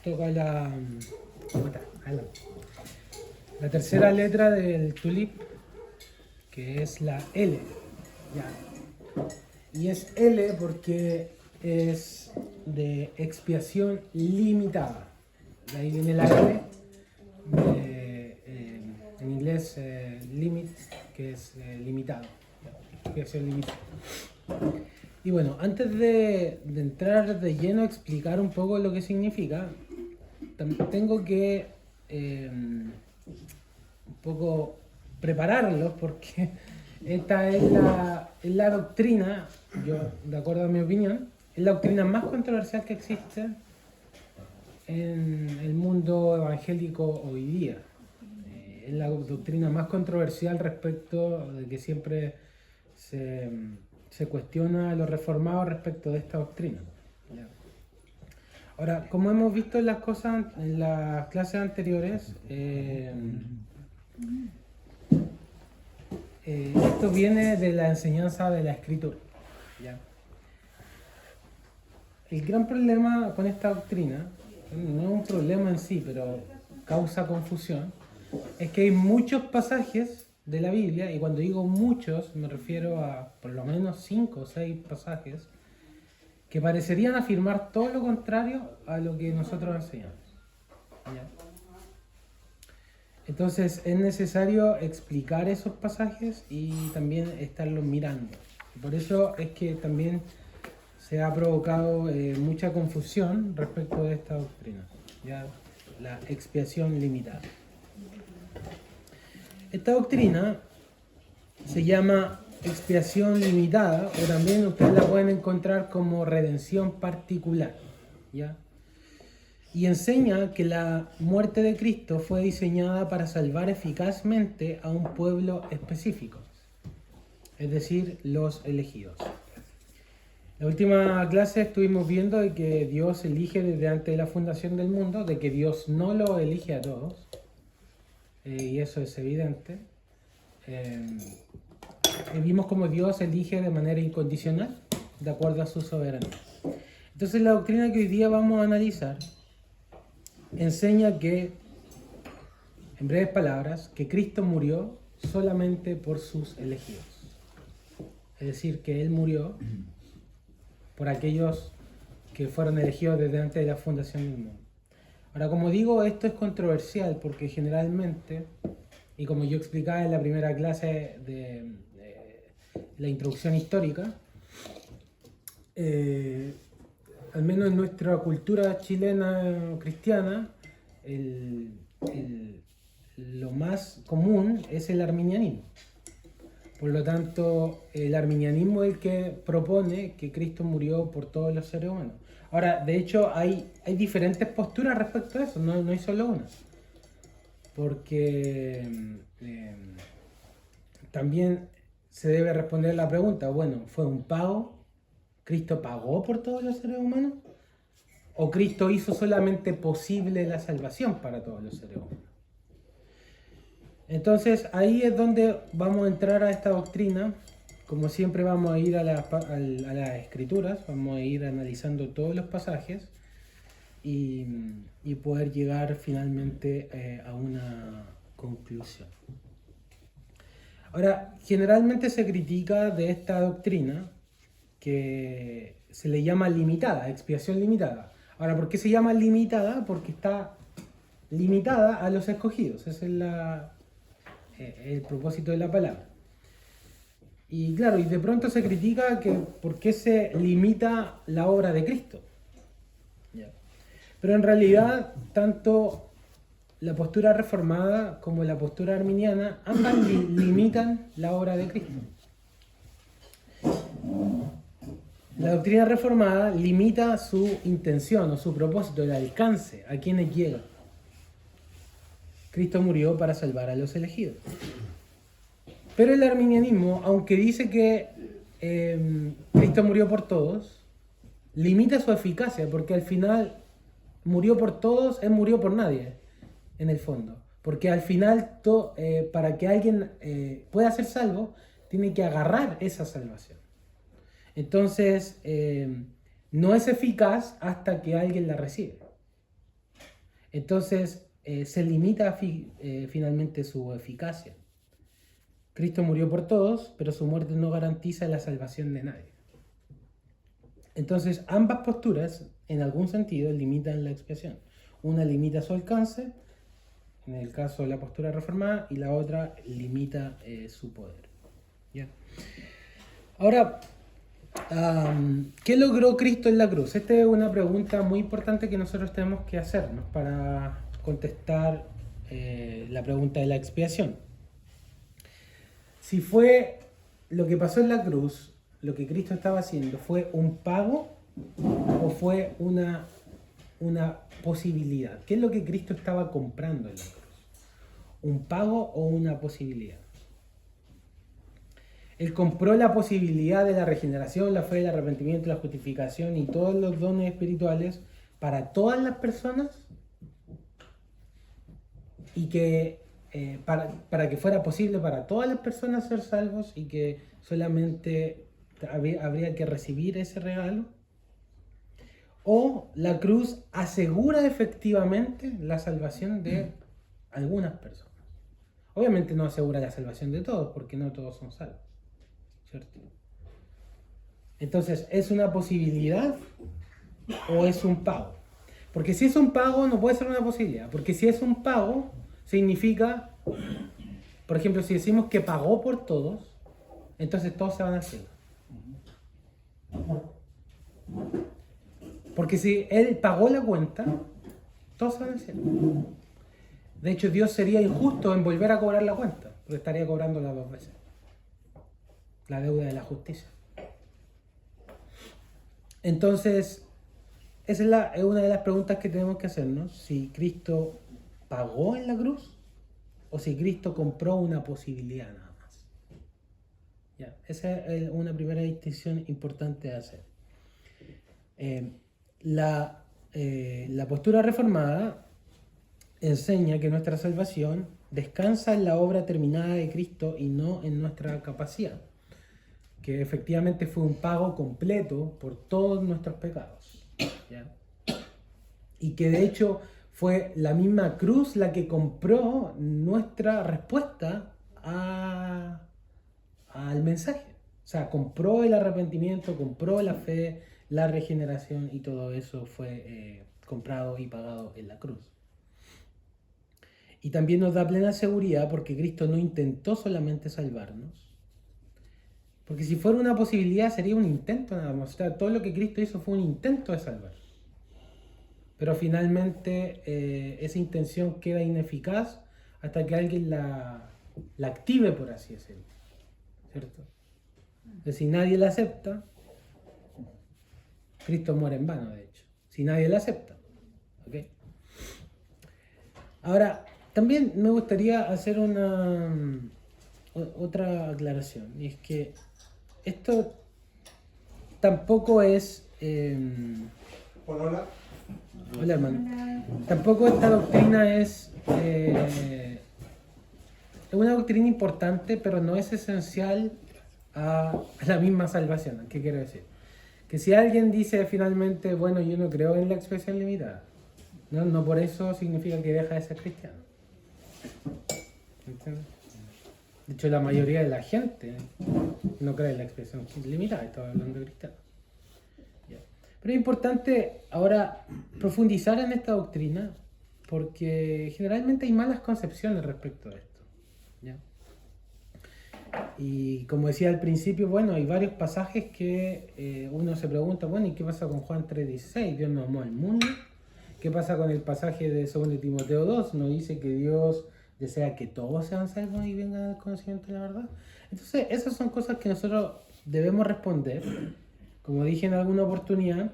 Toca la tercera letra del tulip, que es la L. Ya. Y es L porque es de expiación limitada. De ahí viene la L, en inglés limit, que es limitado. Expiación limitada. Y bueno, antes de entrar de lleno a explicar un poco lo que significa, tengo que un poco prepararlos porque esta es la doctrina, yo de acuerdo a mi opinión, es la doctrina más controversial que existe en el mundo evangélico hoy día. Es la doctrina más controversial respecto de que siempre se cuestiona a los reformados respecto de esta doctrina. Ahora, como hemos visto en las cosas en las clases anteriores, esto viene de la enseñanza de la Escritura. ¿Ya? El gran problema con esta doctrina, no es un problema en sí, pero causa confusión, es que hay muchos pasajes de la Biblia, y cuando digo muchos me refiero a por lo menos 5 o 6 pasajes, que parecerían afirmar todo lo contrario a lo que nosotros enseñamos. ¿Ya? Entonces es necesario explicar esos pasajes y también estarlos mirando. Por eso es que también se ha provocado mucha confusión respecto de esta doctrina, ¿ya? La expiación limitada. Esta doctrina se llama expiación limitada, o también ustedes la pueden encontrar como redención particular, ¿ya? Y enseña que la muerte de Cristo fue diseñada para salvar eficazmente a un pueblo específico, es decir, los elegidos. La última clase estuvimos viendo de que Dios elige desde antes de la fundación del mundo, de que Dios no lo elige a todos, y eso es evidente. Vimos cómo Dios elige de manera incondicional, de acuerdo a su soberanía. Entonces la doctrina que hoy día vamos a analizar enseña que, en breves palabras, que Cristo murió solamente por sus elegidos. Es decir, que Él murió por aquellos que fueron elegidos desde antes de la fundación del mundo. Ahora, como digo, esto es controversial porque generalmente, y como yo explicaba en la primera clase de la introducción histórica, al menos en nuestra cultura chilena cristiana, lo más común es el arminianismo. Por lo tanto, el arminianismo es el que propone que Cristo murió por todos los seres humanos. Ahora, de hecho, hay diferentes posturas respecto a eso, no hay solo una. Porque también se debe responder la pregunta, bueno, ¿fue un pago? ¿Cristo pagó por todos los seres humanos? ¿O Cristo hizo solamente posible la salvación para todos los seres humanos? Entonces ahí es donde vamos a entrar a esta doctrina. Como siempre vamos a ir a las escrituras, vamos a ir analizando todos los pasajes y poder llegar finalmente a una conclusión. Ahora, generalmente se critica de esta doctrina que se le llama limitada, expiación limitada. Ahora, ¿por qué se llama limitada? Porque está limitada a los escogidos. Ese es el propósito de la palabra. Y claro, y de pronto se critica que por qué se limita la obra de Cristo. Pero en realidad, tanto la postura reformada como la postura arminiana, ambas limitan la obra de Cristo. La doctrina reformada limita su intención o su propósito, el alcance, a quienes llega. Cristo murió para salvar a los elegidos. Pero el arminianismo, aunque dice que Cristo murió por todos, limita su eficacia, porque al final murió por todos, Él murió por nadie, en el fondo. Porque al final, para que alguien pueda ser salvo, tiene que agarrar esa salvación. Entonces, no es eficaz hasta que alguien la recibe. Entonces se limita finalmente su eficacia. Cristo murió por todos, pero su muerte no garantiza la salvación de nadie. Entonces ambas posturas, en algún sentido, limitan la expiación. Una limita su alcance, en el caso de la postura reformada, y la otra limita su poder. ¿Ya? Ahora, ¿qué logró Cristo en la cruz? Esta es una pregunta muy importante que nosotros tenemos que hacernos para contestar la pregunta de la expiación. Si fue lo que pasó en la cruz, lo que Cristo estaba haciendo, ¿fue un pago o fue una posibilidad? ¿Qué es lo que Cristo estaba comprando en la cruz? ¿Un pago o una posibilidad? Él compró la posibilidad de la regeneración, la fe, el arrepentimiento, la justificación y todos los dones espirituales para todas las personas, y que para que fuera posible para todas las personas ser salvos, y que solamente habría que recibir ese regalo. O la cruz asegura efectivamente la salvación de algunas personas. Obviamente no asegura la salvación de todos, porque no todos son salvos, ¿cierto? Entonces, ¿es una posibilidad o es un pago? Porque si es un pago, no puede ser una posibilidad. Porque si es un pago, significa, por ejemplo, si decimos que pagó por todos, entonces todos se van al cielo. Porque si Él pagó la cuenta, todos se van al cielo. De hecho, Dios sería injusto en volver a cobrar la cuenta, porque estaría cobrándola 2 veces. La deuda de la justicia. Entonces, esa es una de las preguntas que tenemos que hacernos: si Cristo pagó en la cruz o si Cristo compró una posibilidad nada más. ¿Ya? Esa es una primera distinción importante de hacer. La postura reformada enseña que nuestra salvación descansa en la obra terminada de Cristo y no en nuestra capacidad, que efectivamente fue un pago completo por todos nuestros pecados, ¿ya? Y que de hecho fue la misma cruz la que compró nuestra respuesta al mensaje. O sea, compró el arrepentimiento, compró la fe, la regeneración, y todo eso fue comprado y pagado en la cruz. Y también nos da plena seguridad porque Cristo no intentó solamente salvarnos. Porque si fuera una posibilidad sería un intento nada más. O sea, todo lo que Cristo hizo fue un intento de salvar. Pero finalmente esa intención queda ineficaz hasta que alguien la active, por así decirlo. ¿Cierto? Entonces, si nadie la acepta, Cristo muere en vano, de hecho. Si nadie la acepta. ¿Ok? Ahora, también me gustaría hacer otra aclaración. Y es que esto tampoco es... Hola. Hola, hermano. Tampoco esta doctrina es una doctrina importante, pero no es esencial a la misma salvación. ¿Qué quiero decir? Que si alguien dice finalmente, bueno, yo no creo en la expresión limitada, no por eso significa que deja de ser cristiano. ¿Entiendes? De hecho, la mayoría de la gente no cree en la expresión limitada, estoy hablando de cristianos. Pero es importante ahora profundizar en esta doctrina, porque generalmente hay malas concepciones respecto a esto, ¿ya? Y como decía al principio, bueno, hay varios pasajes que uno se pregunta, bueno, ¿y qué pasa con Juan 3:16? Dios no amó al mundo. ¿Qué pasa con el pasaje de 2 Timoteo 2? ¿No dice que Dios desea que todos sean salvos y vengan al conocimiento de la verdad? Entonces, esas son cosas que nosotros debemos responder. Como dije en alguna oportunidad,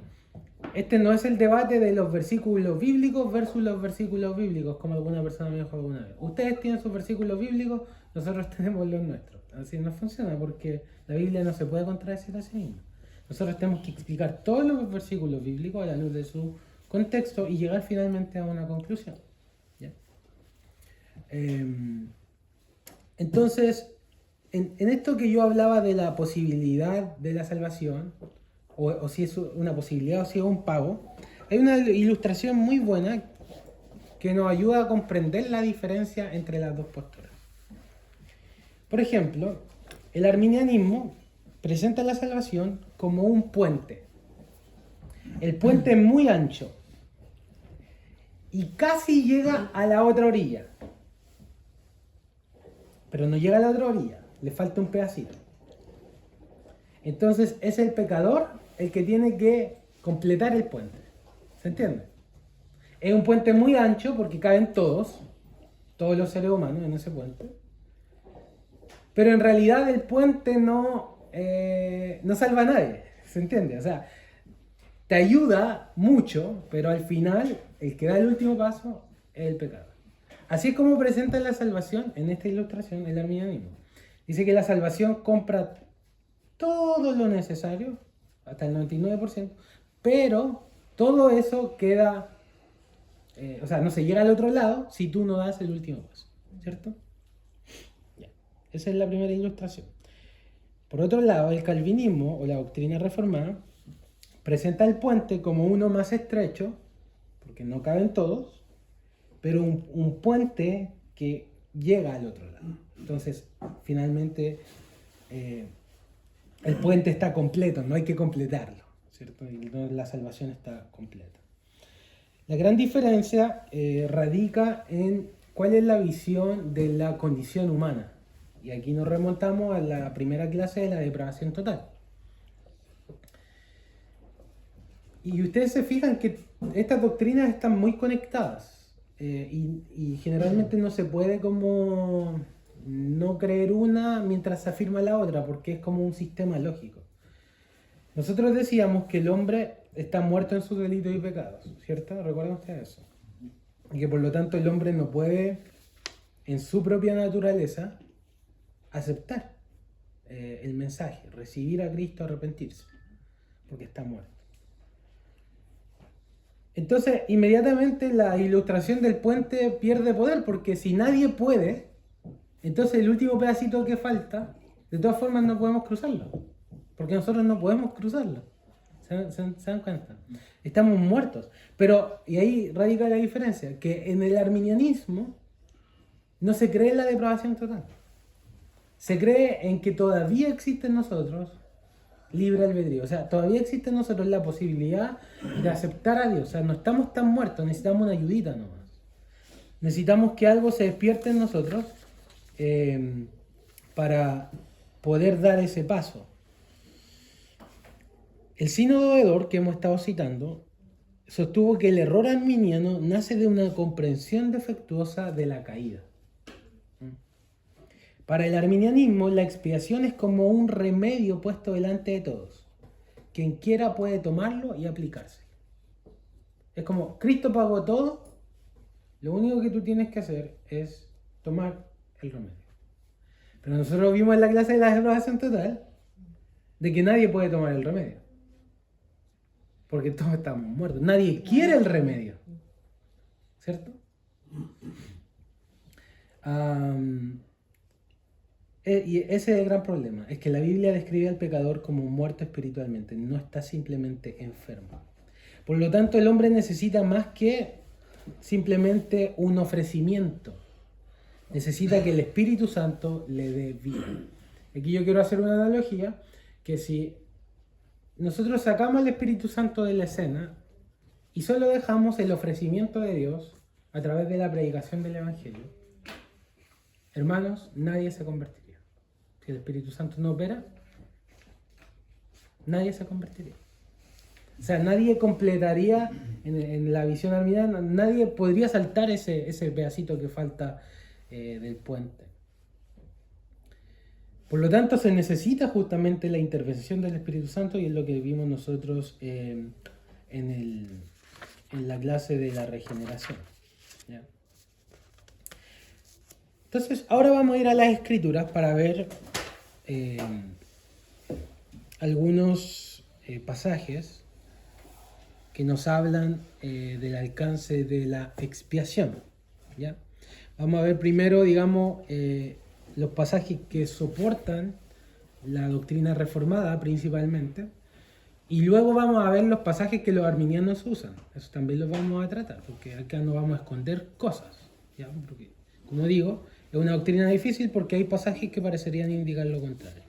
este no es el debate de los versículos bíblicos versus los versículos bíblicos, como alguna persona me dijo alguna vez. Ustedes tienen sus versículos bíblicos, nosotros tenemos los nuestros. Así no funciona, porque la Biblia no se puede contradecir a sí misma. Nosotros tenemos que explicar todos los versículos bíblicos a la luz de su contexto y llegar finalmente a una conclusión. ¿Ya? Entonces, en esto que yo hablaba de la posibilidad de la salvación, o si es una posibilidad o si es un pago, hay una ilustración muy buena que nos ayuda a comprender la diferencia entre las dos posturas. Por ejemplo, el arminianismo presenta la salvación como un puente. El puente es muy ancho y casi llega a la otra orilla. Pero no llega a la otra orilla, le falta un pedacito. Entonces es el pecador el que tiene que completar el puente. ¿Se entiende? Es un puente muy ancho porque caben todos los seres humanos en ese puente. Pero en realidad el puente no salva a nadie. ¿Se entiende? O sea, te ayuda mucho, pero al final el que da el último paso es el pecador. Así es como presenta la salvación en esta ilustración el arminianismo. Dice que la salvación compra todo lo necesario, hasta el 99%, pero todo eso queda, o sea, no se llega al otro lado si tú no das el último paso, ¿cierto? Ya. Esa es la primera ilustración. Por otro lado, el calvinismo o la doctrina reformada presenta el puente como uno más estrecho, porque no caben todos, pero un puente que llega al otro lado. Entonces, finalmente, el puente está completo, no hay que completarlo, ¿cierto? Y la salvación está completa. La gran diferencia radica en cuál es la visión de la condición humana. Y aquí nos remontamos a la primera clase de la depravación total. Y ustedes se fijan que estas doctrinas están muy conectadas. Y generalmente no se puede como no creer una mientras se afirma la otra, porque es como un sistema lógico. Nosotros decíamos que el hombre está muerto en sus delitos y pecados, ¿cierto? ¿Recuerdan ustedes eso? Y que por lo tanto el hombre no puede, en su propia naturaleza, aceptar el mensaje, recibir a Cristo, arrepentirse, porque está muerto. Entonces, inmediatamente la ilustración del puente pierde poder, porque si nadie puede, entonces el último pedacito que falta, de todas formas no podemos cruzarlo, porque nosotros no podemos cruzarlo. ¿Se dan cuenta? Estamos muertos. Pero, y ahí radica la diferencia, que en el arminianismo no se cree en la depravación total. Se cree en que todavía existe en nosotros libre albedrío. O sea, todavía existe en nosotros la posibilidad de aceptar a Dios. O sea, no estamos tan muertos, necesitamos una ayudita nomás. Necesitamos que algo se despierte en nosotros para poder dar ese paso. El sínodo de Dort que hemos estado citando sostuvo que el error arminiano nace de una comprensión defectuosa de la caída. Para el arminianismo, la expiación es como un remedio puesto delante de todos. Quien quiera puede tomarlo y aplicarse. Es como, Cristo pagó todo, lo único que tú tienes que hacer es tomar el remedio. Pero nosotros vimos en la clase de la depravación total de que nadie puede tomar el remedio. Porque todos estamos muertos. Nadie quiere el remedio. ¿Cierto? Y ese es el gran problema, es que la Biblia describe al pecador como muerto espiritualmente, no está simplemente enfermo. Por lo tanto, el hombre necesita más que simplemente un ofrecimiento. Necesita que el Espíritu Santo le dé vida. Aquí yo quiero hacer una analogía, que si nosotros sacamos el Espíritu Santo de la escena y solo dejamos el ofrecimiento de Dios a través de la predicación del Evangelio, hermanos, nadie se convertiría. Si el Espíritu Santo no opera, nadie se convertiría. O sea, nadie completaría en la visión arminiana, nadie podría saltar ese pedacito que falta del puente. Por lo tanto, se necesita justamente la intervención del Espíritu Santo, y es lo que vimos nosotros en la clase de la regeneración. ¿Ya? Entonces, ahora vamos a ir a las Escrituras para ver algunos pasajes que nos hablan del alcance de la expiación. ¿Ya? Vamos a ver primero, digamos, los pasajes que soportan la doctrina reformada principalmente, Y luego vamos a ver los pasajes que los arminianos usan. Eso también los vamos a tratar, porque acá no vamos a esconder cosas. ¿Ya? Porque, como digo, es una doctrina difícil porque hay pasajes que parecerían indicar lo contrario.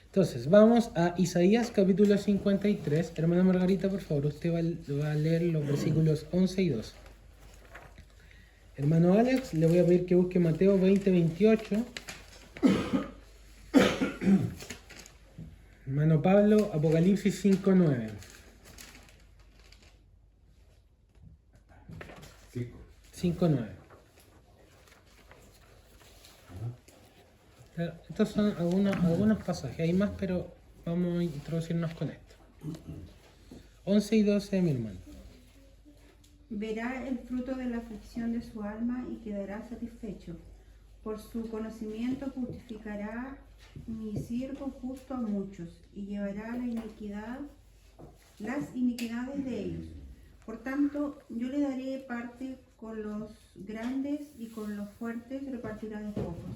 Entonces, vamos a Isaías capítulo 53. Hermana Margarita, por favor, usted va a leer los versículos 11 y 12. Hermano Alex, le voy a pedir que busque Mateo 20:28. Hermano Pablo, Apocalipsis 5:9. 5:9. Claro, estos son algunos pasajes, hay más, pero vamos a introducirnos con esto. 11 y 12, mi hermano. Verá el fruto de la aflicción de su alma y quedará satisfecho. Por su conocimiento justificará mi siervo justo a muchos y llevará las iniquidades de ellos. Por tanto, yo le daré parte con los grandes y con los fuertes repartirá de pocos,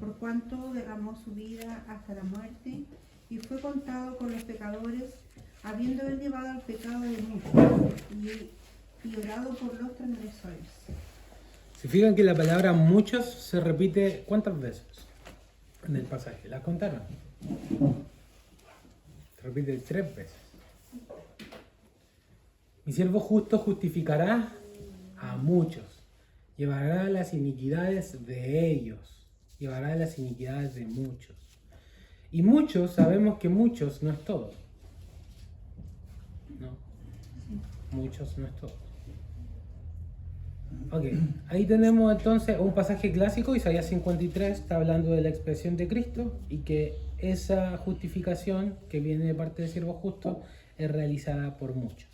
por cuanto derramó su vida hasta la muerte y fue contado con los pecadores, habiendo él llevado el pecado de muchos y orado por los transgresores. Se fijan que la palabra muchos se repite ¿cuántas veces en el pasaje? ¿La contaron? Se repite 3 veces. Mi siervo justo justificará a muchos, llevará las iniquidades de ellos, llevará las iniquidades de muchos. Y muchos, sabemos que muchos no es todo. ¿No? Muchos no es todo. Ok, ahí tenemos entonces un pasaje clásico, Isaías 53, está hablando de la expresión de Cristo y que esa justificación que viene de parte del siervo justo es realizada por muchos.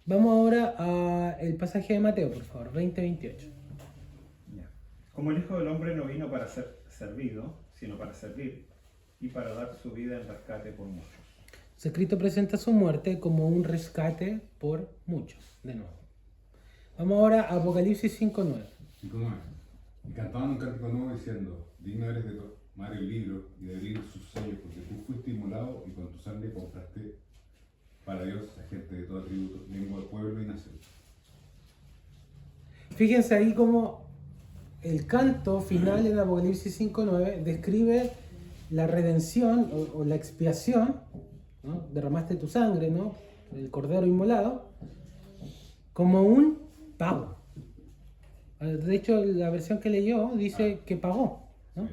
Vamos ahora al pasaje de Mateo, por favor, 20:28. Como el Hijo del Hombre no vino para ser servido, sino para servir y para dar su vida en rescate por muchos. Cristo presenta su muerte como un rescate por muchos, de nuevo. Vamos ahora a Apocalipsis 5:9. 5:9. Y cantaban un cántico nuevo diciendo: digno eres de tomar el libro y de abrir sus sellos, porque tú fuiste inmolado y con tu sangre compraste para Dios a gente de toda tribu, lengua, pueblo y nación. Fíjense ahí como el canto final en Apocalipsis 5:9 describe la redención o la expiación, ¿no? Derramaste tu sangre, ¿no? El cordero inmolado, como un pago. De hecho, la versión que leyó dice que pagó, ¿no?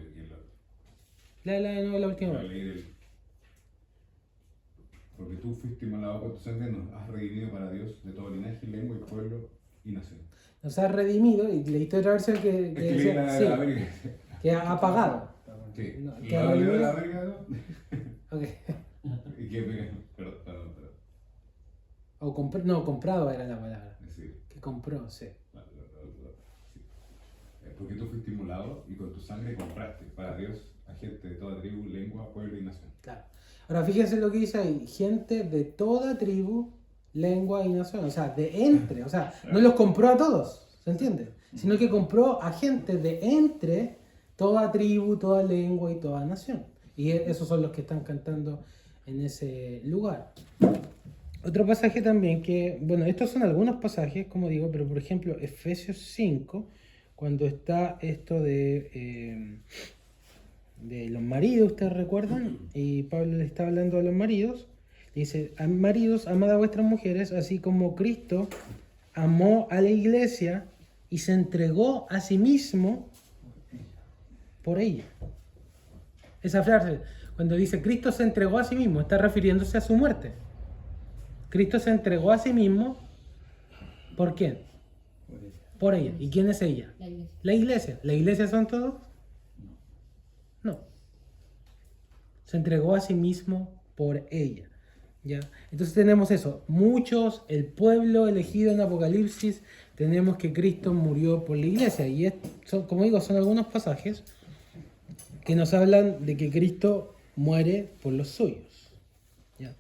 La última vez. Porque tú fuiste inmolado con tu sangre, nos has redimido para Dios de todo linaje, lengua y pueblo y nación. Nos ha redimido, y leíste otra versión que decía, sí, que ha pagado. Sí. No, ¿Y que ha la redimido. de la verga, no? Ok. ¿Y qué? Perdón. O comprado era la palabra. Sí. Que compró, sí. Sí. Porque tú fuiste inmolado y con tu sangre compraste para Dios a gente de toda tribu, lengua, pueblo y nación. Claro. Ahora fíjense lo que dice ahí, gente de toda tribu, lengua y nación, o sea, de entre, o sea, no los compró a todos, ¿se entiende? Sino que compró a gente de entre toda tribu, toda lengua y toda nación. Y esos son los que están cantando en ese lugar. Otro pasaje también que, bueno, estos son algunos pasajes, como digo, pero por ejemplo, Efesios 5, cuando está esto de los maridos, ¿ustedes recuerdan? Y Pablo le está hablando a los maridos. Dice, maridos, amad a vuestras mujeres, así como Cristo amó a la iglesia y se entregó a sí mismo por ella. Esa frase, cuando dice Cristo se entregó a sí mismo, está refiriéndose a su muerte. Cristo se entregó a sí mismo, ¿por quién? Por ella. ¿Y quién es ella? La iglesia. ¿La iglesia? ¿La iglesia son todos? No. Se entregó a sí mismo por ella. ¿Ya? Entonces tenemos eso. Muchos, el pueblo elegido en Apocalipsis, tenemos que Cristo murió por la iglesia. Y como digo, son algunos pasajes que nos hablan de que Cristo muere por los suyos. ¿Ya?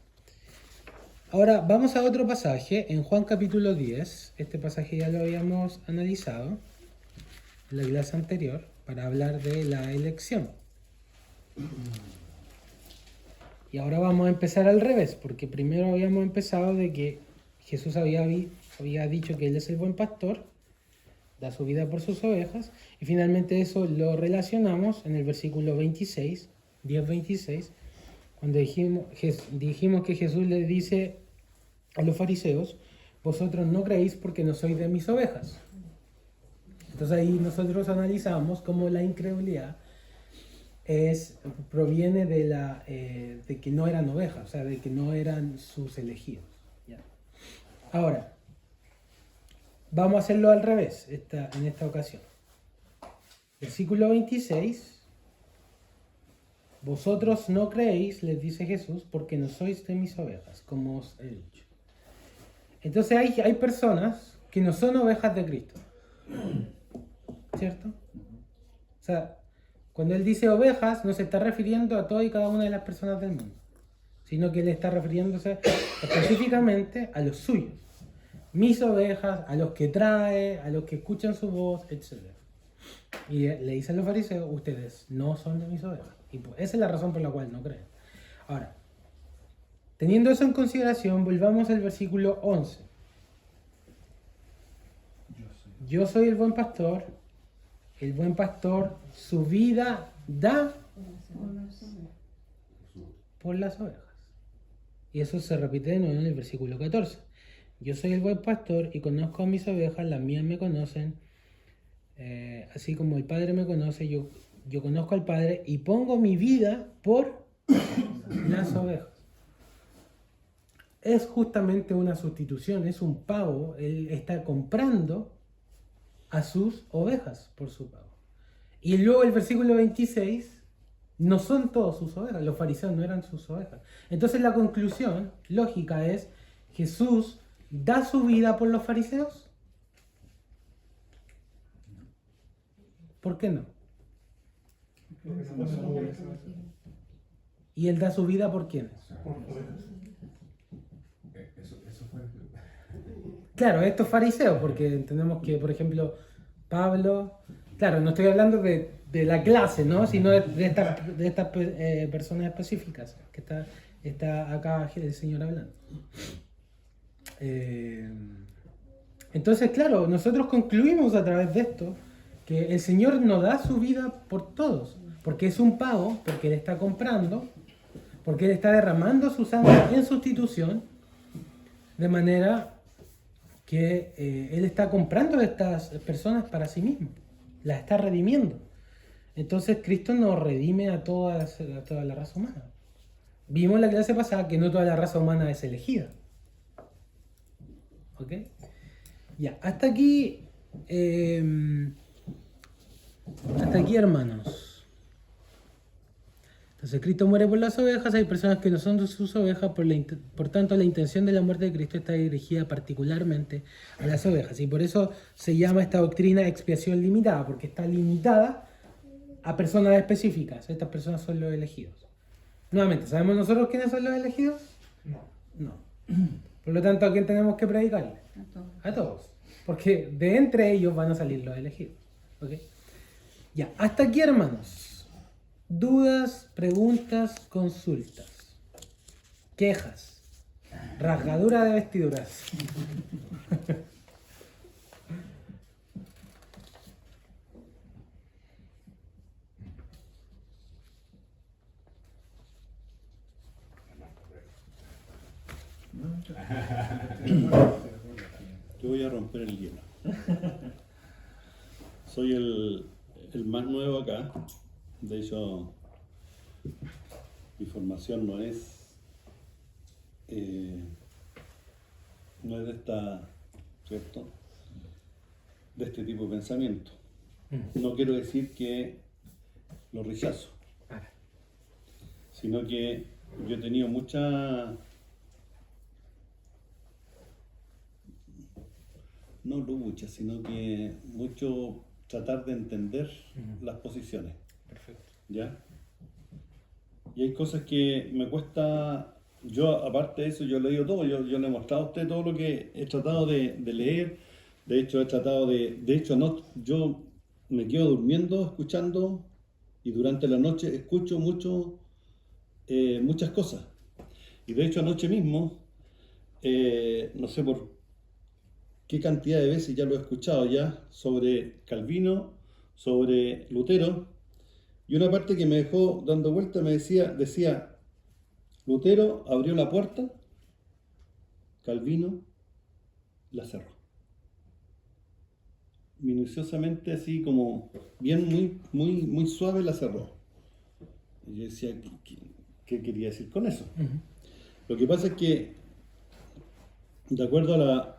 Ahora vamos a otro pasaje en Juan capítulo 10. Este pasaje ya lo habíamos analizado en la clase anterior para hablar de la elección. Y ahora vamos a empezar al revés, porque primero habíamos empezado de que Jesús había dicho que Él es el buen pastor, da su vida por sus ovejas, y finalmente eso lo relacionamos en el versículo 26, 10:26, cuando dijimos que Jesús le dice a los fariseos: vosotros no creéis porque no sois de mis ovejas. Entonces ahí nosotros analizamos cómo la incredulidad proviene de que no eran ovejas, o sea, de que no eran sus elegidos. ¿Ya? Ahora, vamos a hacerlo al revés en esta ocasión. Versículo 26. Vosotros no creéis, les dice Jesús, porque no sois de mis ovejas, como os he dicho. Entonces hay personas que no son ovejas de Cristo. ¿Cierto? O sea, cuando Él dice ovejas, no se está refiriendo a todas y cada una de las personas del mundo, sino que Él está refiriéndose específicamente a los suyos. Mis ovejas, a los que trae, a los que escuchan su voz, etc. Y le dice a los fariseos: ustedes no son de mis ovejas. Y pues, esa es la razón por la cual no creen. Ahora, teniendo eso en consideración, volvamos al versículo 11. Yo soy el buen pastor su vida da por las ovejas. Y eso se repite de nuevo en el versículo 14. Yo soy el buen pastor y conozco a mis ovejas, las mías me conocen, así como el Padre me conoce, yo conozco al Padre y pongo mi vida por las ovejas. Es justamente una sustitución, es un pago. Él está comprando a sus ovejas por su pago. Y luego el versículo 26, no son todos sus ovejas, los fariseos no eran sus ovejas. Entonces la conclusión lógica es: ¿Jesús da su vida por los fariseos? ¿Por qué no? ¿Y Él da su vida por quiénes? Eso fue. Claro, estos fariseos, porque entendemos que, por ejemplo, Pablo, claro, no estoy hablando de la clase, ¿no? Sino de estas personas específicas, que está acá el Señor hablando. Entonces, claro, nosotros concluimos a través de esto que el Señor no da su vida por todos, porque es un pago, porque Él está comprando, porque Él está derramando su sangre en sustitución, de manera que Él está comprando a estas personas para sí mismo, las está redimiendo. Entonces Cristo nos redime a toda la raza humana. Vimos en la clase pasada que no toda la raza humana es elegida. ¿Ok? Ya, hasta aquí, hermanos. Entonces Cristo muere por las ovejas, hay personas que no son de sus ovejas, por tanto la intención de la muerte de Cristo está dirigida particularmente a las ovejas. Y por eso se llama esta doctrina expiación limitada, porque está limitada a personas específicas. Estas personas son los elegidos. Nuevamente, ¿sabemos nosotros quiénes son los elegidos? No. Por lo tanto, ¿a quién tenemos que predicarle? A todos. Porque de entre ellos van a salir los elegidos. ¿Ok? Ya, hasta aquí, hermanos. Dudas, preguntas, consultas, quejas, rasgadura de vestiduras. Yo voy a romper el hielo. Soy el más nuevo acá. De hecho, mi formación no es de esta, ¿cierto? De este tipo de pensamiento. No quiero decir que lo rechazo, sino que yo he tenido no lucha, sino que mucho tratar de entender las posiciones. Perfecto. ¿Ya? Y hay cosas que me cuesta, yo aparte de eso, yo he leído todo, yo le he mostrado a usted todo lo que he tratado de leer, de hecho yo me quedo durmiendo, escuchando, y durante la noche escucho mucho muchas cosas. Y de hecho anoche mismo, no sé por qué cantidad de veces ya lo he escuchado ya, sobre Calvino, sobre Lutero, y una parte que me dejó dando vuelta me decía, Lutero abrió la puerta, Calvino la cerró. Minuciosamente, así como bien, muy suave la cerró. Y yo decía, ¿qué quería decir con eso? Ujú. Lo que pasa es que, de acuerdo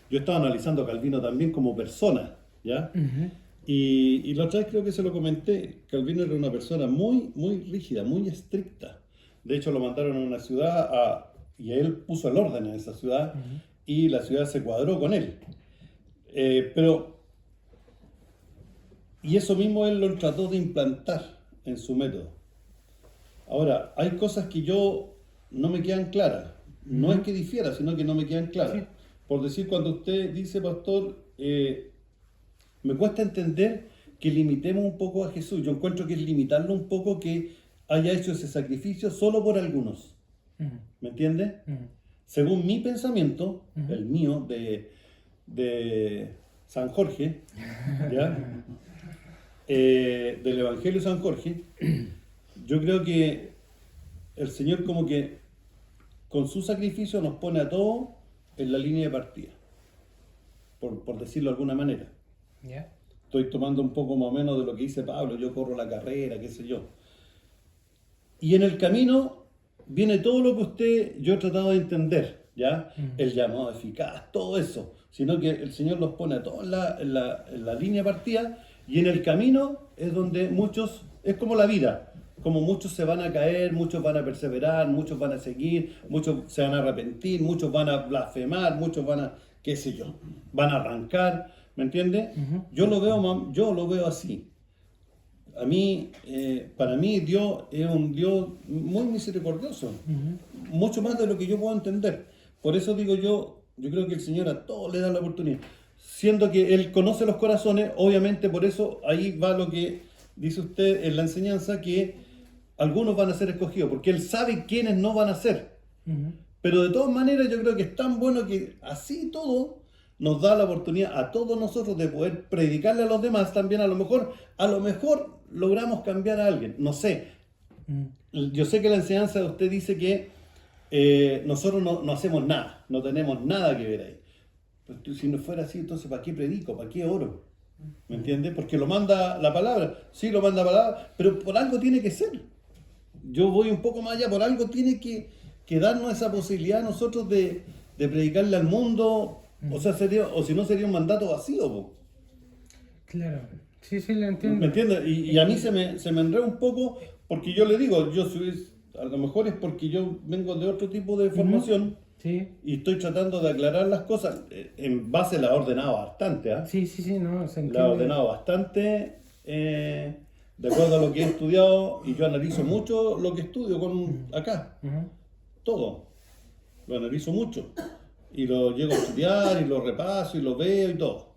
yo estaba analizando a Calvino también como persona, ¿ya? Ujú. Y la otra vez creo que se lo comenté, Calvino era una persona muy rígida, muy estricta. De hecho, lo mandaron a una ciudad y él puso el orden en esa ciudad Ujú. y la ciudad se cuadró con él. Y eso mismo él lo trató de implantar en su método. Ahora, hay cosas que no me quedan claras. No es que difiera, sino que no me quedan claras. Sí. Por decir, cuando usted dice, pastor, me cuesta entender que limitemos un poco a Jesús. Yo encuentro que es limitarlo un poco, que haya hecho ese sacrificio solo por algunos. Ujú. ¿Me entiende? Ujú. Según mi pensamiento, Ujú. el mío, de San Jorge, ¿ya? Del Evangelio de San Jorge, yo creo que el Señor como que con su sacrificio nos pone a todos en la línea de partida, por decirlo de alguna manera. ¿Ya? Estoy tomando un poco más o menos de lo que dice Pablo, yo corro la carrera, qué sé yo. Y en el camino viene todo lo que yo he tratado de entender, ¿ya? El llamado eficaz, todo eso. Sino que el Señor los pone a todos en la línea de partida, y en el camino es donde muchos, es como la vida, como muchos se van a caer, muchos van a perseverar, muchos van a seguir, muchos se van a arrepentir, muchos van a blasfemar, muchos van a, qué sé yo, van a arrancar, ¿me entiendes? Yo lo veo así. A mí, para mí Dios es un Dios muy misericordioso, mucho más de lo que yo puedo entender. Por eso digo yo creo que el Señor a todos le da la oportunidad. Siendo que Él conoce los corazones, obviamente por eso ahí va lo que dice usted en la enseñanza, que algunos van a ser escogidos, porque Él sabe quiénes no van a ser. Ujú. Pero de todas maneras yo creo que es tan bueno que así todo nos da la oportunidad a todos nosotros de poder predicarle a los demás también. A lo mejor logramos cambiar a alguien, no sé. Yo sé que la enseñanza de usted dice que nosotros no hacemos nada, no tenemos nada que ver ahí. Pero si no fuera así, entonces ¿para qué predico? ¿Para qué oro? ¿Me entiendes? Porque lo manda la palabra, sí lo manda la palabra, pero por algo tiene que ser. Yo voy un poco más allá, por algo tiene que darnos esa posibilidad a nosotros de predicarle al mundo, o sea, o si no sería un mandato vacío, po. Claro. Sí, lo entiendo. ¿Me entiendes? Y a mí se me enreda un poco, porque yo le digo, a lo mejor es porque yo vengo de otro tipo de formación, Sí. y estoy tratando de aclarar las cosas. En base la he ordenado bastante, ¿ah? Sí, no, se La he entiende. ordenado bastante, de acuerdo a lo que he estudiado, y yo analizo mucho lo que estudio acá, Ujú. todo. Lo analizo mucho. Y lo llego a estudiar, y lo repaso, y lo veo, y todo.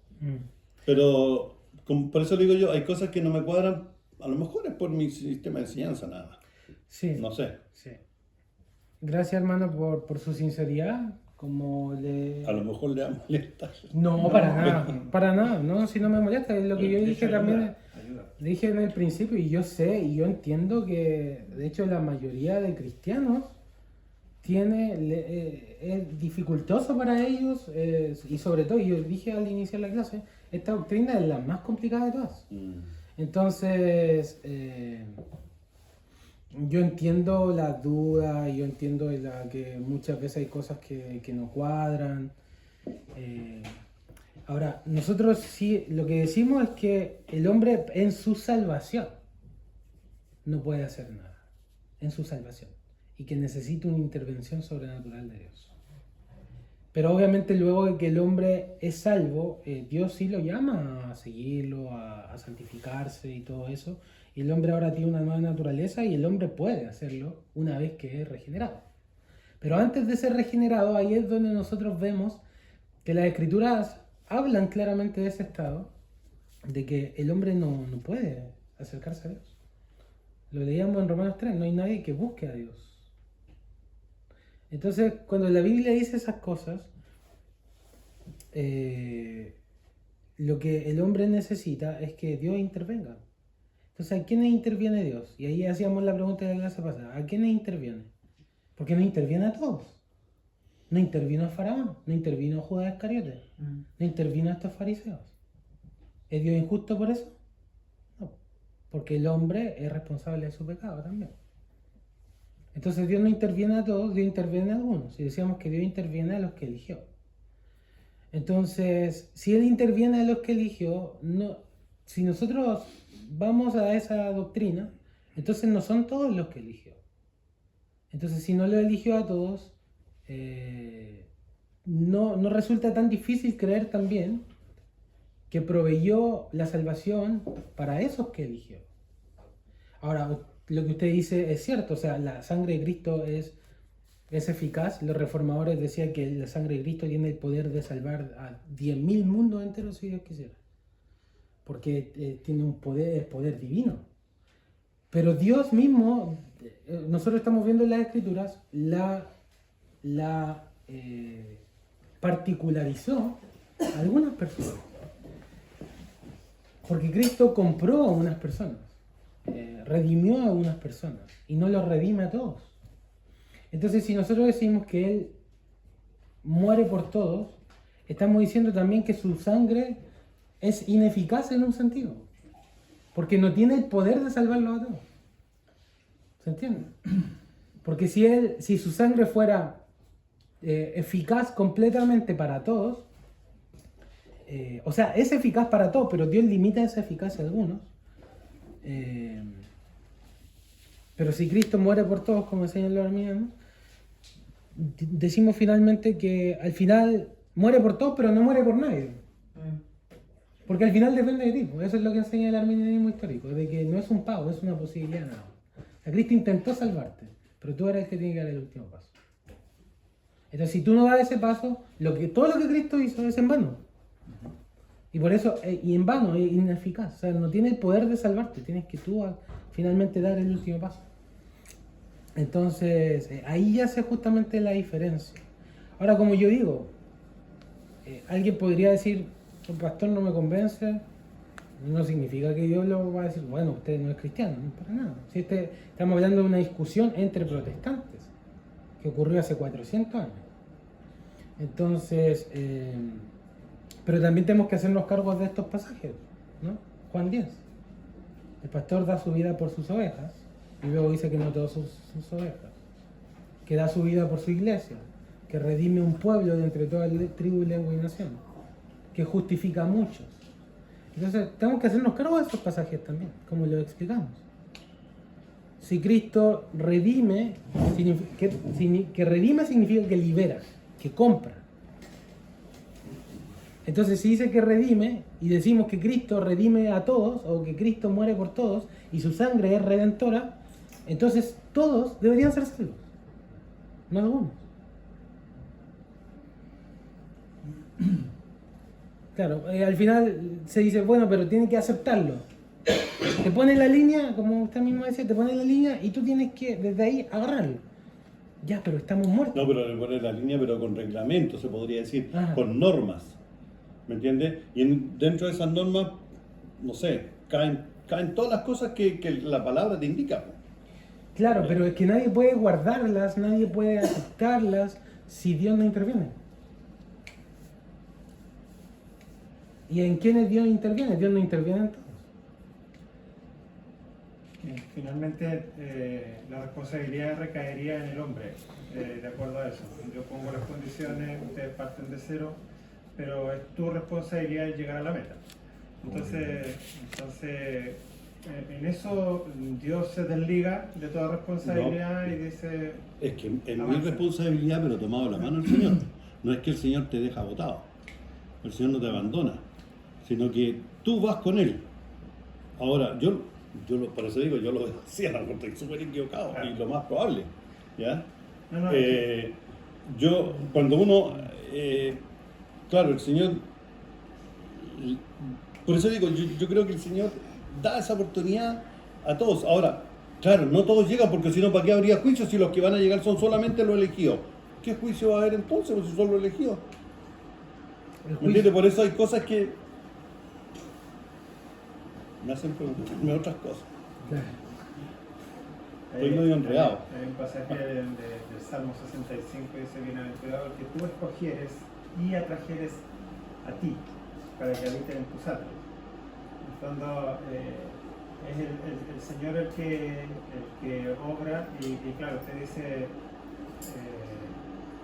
Pero, por eso digo yo, hay cosas que no me cuadran, a lo mejor es por mi sistema de enseñanza nada más. Sí. No sé. Sí. Gracias, hermano, por su sinceridad. A lo mejor le va a molestar. No, para nada, no, si no me molesta, es lo que yo dije también, dije en el principio, y yo sé, y yo entiendo que, de hecho, la mayoría de cristianos es dificultoso para ellos, y sobre todo, yo dije al iniciar la clase, esta doctrina es la más complicada de todas. Entonces, yo entiendo las dudas, yo entiendo que muchas veces hay cosas que no cuadran. Ahora, nosotros sí, lo que decimos es que el hombre en su salvación no puede hacer nada, en su salvación, y que necesita una intervención sobrenatural de Dios. Pero obviamente luego de que el hombre es salvo, Dios sí lo llama a seguirlo, a santificarse y todo eso. Y el hombre ahora tiene una nueva naturaleza y el hombre puede hacerlo una vez que es regenerado. Pero antes de ser regenerado, ahí es donde nosotros vemos que las escrituras hablan claramente de ese estado, de que el hombre no puede acercarse a Dios. Lo leíamos en Romanos 3, no hay nadie que busque a Dios. Entonces, cuando la Biblia dice esas cosas, lo que el hombre necesita es que Dios intervenga. Entonces, ¿a quiénes interviene Dios? Y ahí hacíamos la pregunta de la clase pasada. ¿A quiénes interviene? Porque no interviene a todos. No intervino a Faraón, no intervino a Judas Iscariote, no intervino a estos fariseos. ¿Es Dios injusto por eso? No, porque el hombre es responsable de su pecado también. Entonces Dios no interviene a todos, Dios interviene a algunos. Y decíamos que Dios interviene a los que eligió. Entonces, si Él interviene a los que eligió, no, si nosotros vamos a esa doctrina, entonces no son todos los que eligió. Entonces, si no lo eligió a todos, no resulta tan difícil creer también que proveyó la salvación para esos que eligió. Ahora, lo que usted dice es cierto, o sea, la sangre de Cristo es eficaz. Los reformadores decían que la sangre de Cristo tiene el poder de salvar a 10.000 mundos enteros si Dios quisiera. Porque tiene un poder divino. Pero Dios mismo, nosotros estamos viendo en las Escrituras, la particularizó a algunas personas. Porque Cristo compró a unas personas, redimió a unas personas y no los redime a todos. Entonces, si nosotros decimos que Él muere por todos, estamos diciendo también que su sangre es ineficaz en un sentido, porque no tiene el poder de salvarlos a todos. ¿Se entiende? Porque si su sangre fuera eficaz completamente para todos, o sea, es eficaz para todos, pero Dios limita esa eficacia a algunos. Pero si Cristo muere por todos, como enseñan los arminianos, decimos finalmente que al final muere por todos, pero no muere por nadie. Porque al final depende de ti. Eso es lo que enseña el arminianismo histórico, de que no es un pago, es una posibilidad nada más. O sea, Cristo intentó salvarte, pero tú eres el que tiene que dar el último paso. Entonces, si tú no das ese paso, todo lo que Cristo hizo es en vano. Y por eso, y en vano, es ineficaz. O sea, no tiene el poder de salvarte, tienes que tú finalmente dar el último paso. Entonces, ahí ya sé justamente la diferencia. Ahora, como yo digo, alguien podría decir, el pastor no me convence, no significa que Dios lo va a decir, bueno, usted no es cristiano, no para nada. Si estamos hablando de una discusión entre protestantes, que ocurrió hace 400 años. Entonces, pero también tenemos que hacernos cargo de estos pasajes, ¿no? Juan 10. El pastor da su vida por sus ovejas, y luego dice que no todas sus ovejas, que da su vida por su iglesia, que redime un pueblo de entre toda tribu, lengua y nación, que justifica a muchos. Entonces tenemos que hacernos cargo de esos pasajes también, como lo explicamos. Si Cristo redime, que redime significa que libera, que compra. Entonces si dice que redime y decimos que Cristo redime a todos o que Cristo muere por todos y su sangre es redentora, entonces todos deberían ser salvos, no algunos. Claro, al final se dice, bueno, pero tiene que aceptarlo. Te pone la línea, como usted mismo decía, te pone la línea y tú tienes que desde ahí agarrarlo. Ya, pero estamos muertos. No, pero le pone la línea, pero con reglamento, se podría decir, Ajá. con normas. ¿Me entiendes? Y dentro de esas normas, no sé, caen todas las cosas que la palabra te indica. Claro, pero es que nadie puede guardarlas, nadie puede aceptarlas si Dios no interviene. ¿Y en quiénes Dios interviene? Dios no interviene en todos. Finalmente, la responsabilidad recaería en el hombre, de acuerdo a eso. Yo pongo las condiciones, ustedes parten de cero, pero es tu responsabilidad llegar a la meta. Entonces en eso Dios se desliga de toda responsabilidad y dice... Es que es mi avanza. responsabilidad, pero tomado la mano el Señor. No es que el Señor te deja botado. El Señor no te abandona, sino que tú vas con Él. Ahora, por eso digo, yo lo decía, porque estoy súper equivocado, Claro. y lo más probable. ¿Ya? No, Cuando uno, claro, el Señor, por eso digo, yo creo que el Señor da esa oportunidad a todos. Ahora, Claro, no todos llegan porque si no, ¿para qué habría juicio si los que van a llegar son solamente los elegidos? ¿Qué juicio va a haber entonces pues, si son los elegidos? El ¿Me juicio, entiendes? Por eso hay cosas que me hacen preguntarme otras cosas. claro. Estoy medio enredado. Hay un pasaje del Salmo 65 que dice: bienaventurado el que tú escogieres y atrajeres a ti para que habiten en tus atrios. En el fondo, es el Señor el que obra y claro, usted dice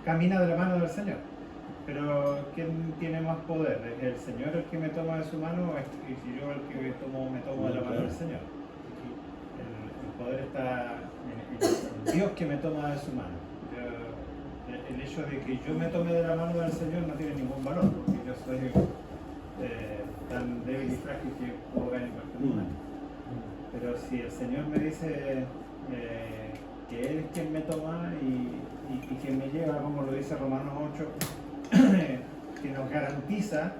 camina de la mano del Señor. Pero ¿quién tiene más poder? ¿Es el Señor el que me toma de su mano o es yo el que me tomo de la mano del Señor? El poder está en Dios que me toma de su mano. El hecho de que yo me tome de la mano del Señor no tiene ningún valor, porque yo soy tan débil y frágil que puedo caer en cualquier momento. Pero si el Señor me dice que Él es quien me toma y quien me lleva, como lo dice Romanos 8, que nos garantiza,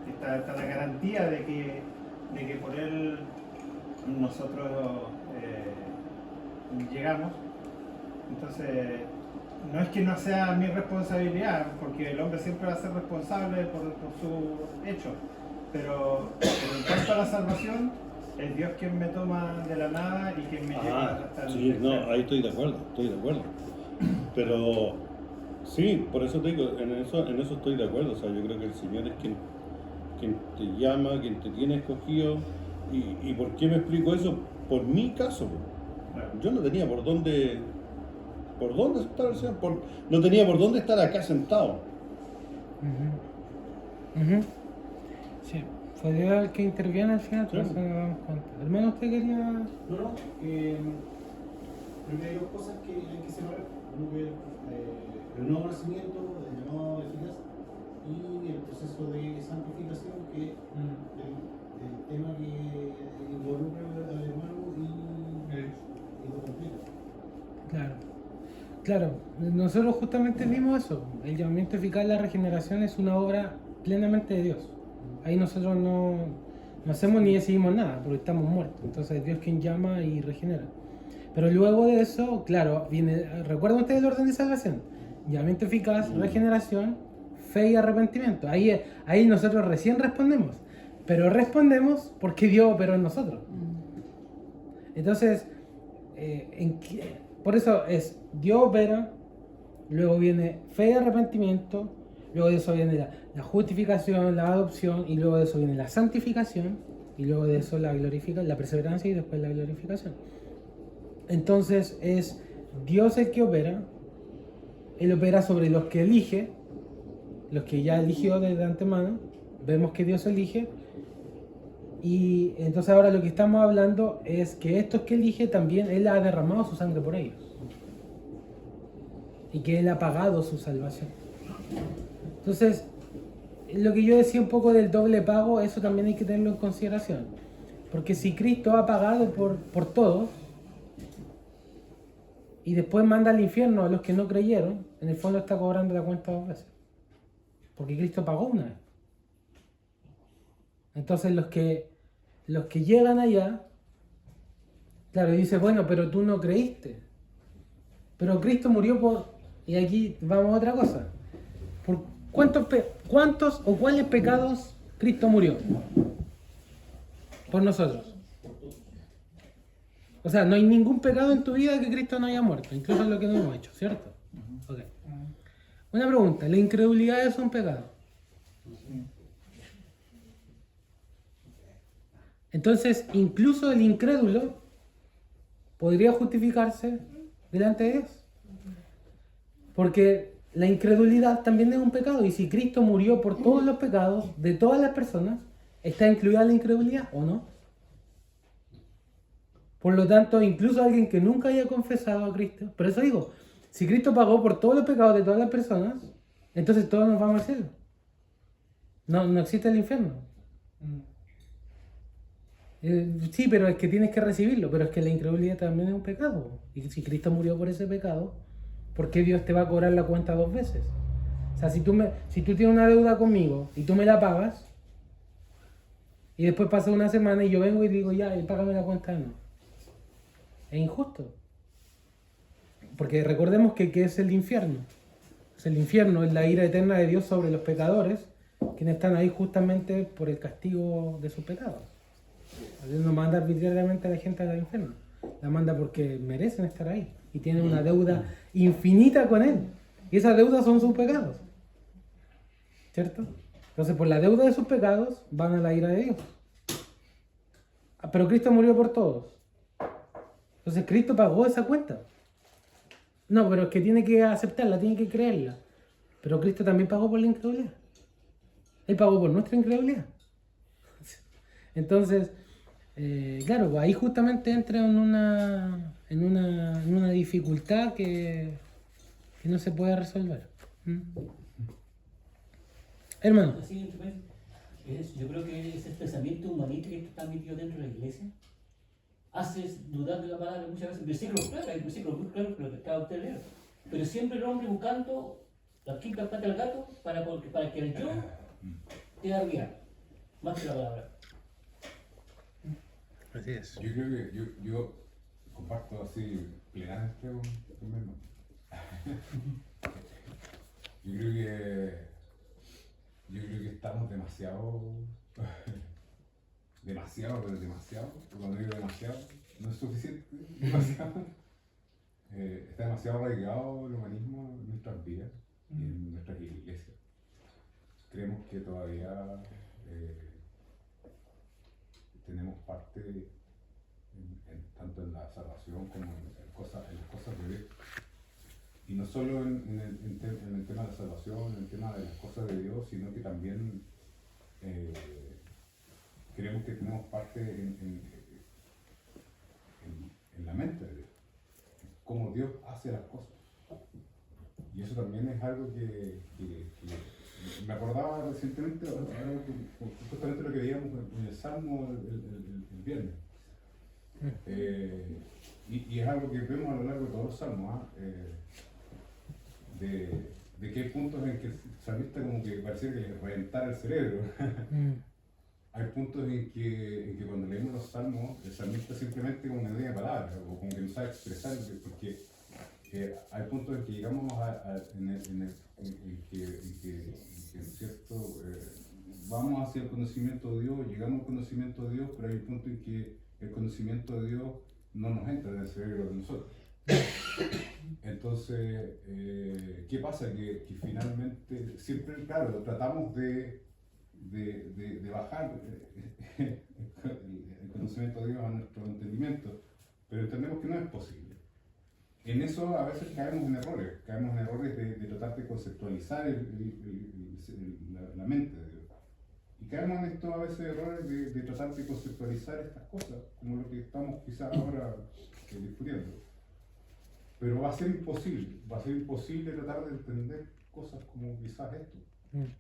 está la garantía de que por Él nosotros llegamos. Entonces, no es que no sea mi responsabilidad, porque el hombre siempre va a ser responsable por su hecho, pero en cuanto a la salvación, es Dios quien me toma de la nada y quien me lleva hasta el Sí, no, extremo. ahí estoy de acuerdo. Pero sí, por eso te digo, en eso estoy de acuerdo. O sea, yo creo que el Señor es quien te llama, quien te tiene escogido. ¿Y por qué me explico eso? Por mi caso. Claro. Yo no tenía por dónde estar, o sea, no tenía por dónde estar acá sentado. Ujú. Ujú. Sí, fue Dios el que interviene al final, por Sí. eso nos damos cuenta. Hermano, usted quería. No, creo que hay dos cosas que hay que separar. Uno que el nuevo nacimiento, el llamado eficaz, y el proceso de santificación, que es el tema que involucra al hermano y lo completa. Claro. Claro, nosotros justamente vimos eso. El llamamiento eficaz de la regeneración es una obra plenamente de Dios. Ahí nosotros no hacemos ni decidimos nada, porque estamos muertos. Entonces es Dios quien llama y regenera. Pero luego de eso, claro, ¿recuerdan ustedes el orden de salvación? Llamamiento eficaz, regeneración, fe y arrepentimiento. Ahí nosotros recién respondemos. Pero respondemos porque Dios operó en nosotros. Entonces, por eso es Dios opera, luego viene fe y arrepentimiento, luego de eso viene la justificación, la adopción, y luego de eso viene la santificación, y luego de eso la perseverancia y después la glorificación. Entonces es Dios el que opera, Él opera sobre los que elige, los que ya eligió desde antemano, vemos que Dios elige, y entonces ahora lo que estamos hablando es que estos que elige también Él ha derramado su sangre por ellos. Y que Él ha pagado su salvación. Entonces, lo que yo decía un poco del doble pago, eso también hay que tenerlo en consideración. Porque si Cristo ha pagado por todos, y después manda al infierno a los que no creyeron, en el fondo está cobrando la cuenta dos veces. Porque Cristo pagó una vez. Entonces los que llegan allá, claro, dice, bueno, pero tú no creíste. Pero Cristo murió por... Y aquí vamos a otra cosa. ¿Por cuántos o cuáles pecados Cristo murió? Por nosotros. O sea, no hay ningún pecado en tu vida que Cristo no haya muerto, incluso lo que no hemos hecho, ¿cierto? Okay. Una pregunta, ¿la incredulidad es un pecado? Entonces, incluso el incrédulo podría justificarse delante de Dios. Porque la incredulidad también es un pecado. Y si Cristo murió por todos los pecados de todas las personas, ¿está incluida la incredulidad o no? Por lo tanto, incluso alguien que nunca haya confesado a Cristo, por eso digo, si Cristo pagó por todos los pecados de todas las personas, entonces todos nos vamos al cielo. No existe el infierno. Sí, pero es que tienes que recibirlo, pero es que la incredulidad también es un pecado. Y si Cristo murió por ese pecado, ¿por qué Dios te va a cobrar la cuenta dos veces? O sea, si tú tienes una deuda conmigo y tú me la pagas, y después pasa una semana y yo vengo y digo, ya, y págame la cuenta de nuevo. es injusto. Porque recordemos que ¿qué es el infierno? Es el infierno, es la ira eterna de Dios sobre los pecadores, quienes están ahí justamente por el castigo de sus pecados. Dios no manda arbitrariamente a la gente al infierno, la manda porque merecen estar ahí y tienen una deuda infinita con Él. Y esas deudas son sus pecados. ¿Cierto? Entonces, por la deuda de sus pecados, van a la ira de Dios. Pero Cristo murió por todos. Entonces, Cristo pagó esa cuenta. No, pero es que tiene que aceptarla, tiene que creerla. Pero Cristo también pagó por la incredulidad. Él pagó por nuestra incredulidad. Entonces, claro, pues ahí justamente entra en una dificultad que no se puede resolver. ¿Mm? Hermano. Así, yo creo que ese pensamiento humanista que está metido dentro de la iglesia hace dudar de la palabra muchas veces. Versículos claros, hay versículos muy claros, pero que acaba usted de leer. Pero siempre el hombre buscando la quinta pata del gato para que el yo te haga guiar, más que la palabra. Así es. Yo creo que yo comparto así plenamente con mi hermano. Yo creo que estamos demasiado, cuando digo demasiado, no es suficiente, demasiado. Está demasiado arraigado el humanismo en nuestras vidas y en nuestras iglesias. Creemos que todavía tenemos parte tanto en la salvación como en las cosas de Dios. Y no solo en el tema de la salvación, en el tema de las cosas de Dios, sino que también creemos que tenemos parte en la mente de Dios, cómo Dios hace las cosas. Y eso también es algo que me acordaba recientemente, justamente lo que veíamos en el Salmo el viernes. Y es algo que vemos a lo largo de todos los salmos, de que hay puntos en que el salmista como que parecía que le reventara el cerebro. Hay puntos en que cuando leemos los salmos, el salmista simplemente como que no tiene palabras, o como que no sabe expresar, porque hay puntos en que llegamos en que ¿cierto? Vamos hacia el conocimiento de Dios, llegamos al conocimiento de Dios, pero hay un punto en que el conocimiento de Dios no nos entra en el cerebro de nosotros. Entonces, ¿qué pasa? Que finalmente, siempre, claro, tratamos de bajar el conocimiento de Dios a nuestro entendimiento, pero entendemos que no es posible. En eso a veces caemos en errores de tratar de conceptualizar la mente de Dios. Y caemos en esto a veces errores de tratar de conceptualizar estas cosas, como lo que estamos quizás ahora discutiendo. Pero va a ser imposible tratar de entender cosas como quizás esto.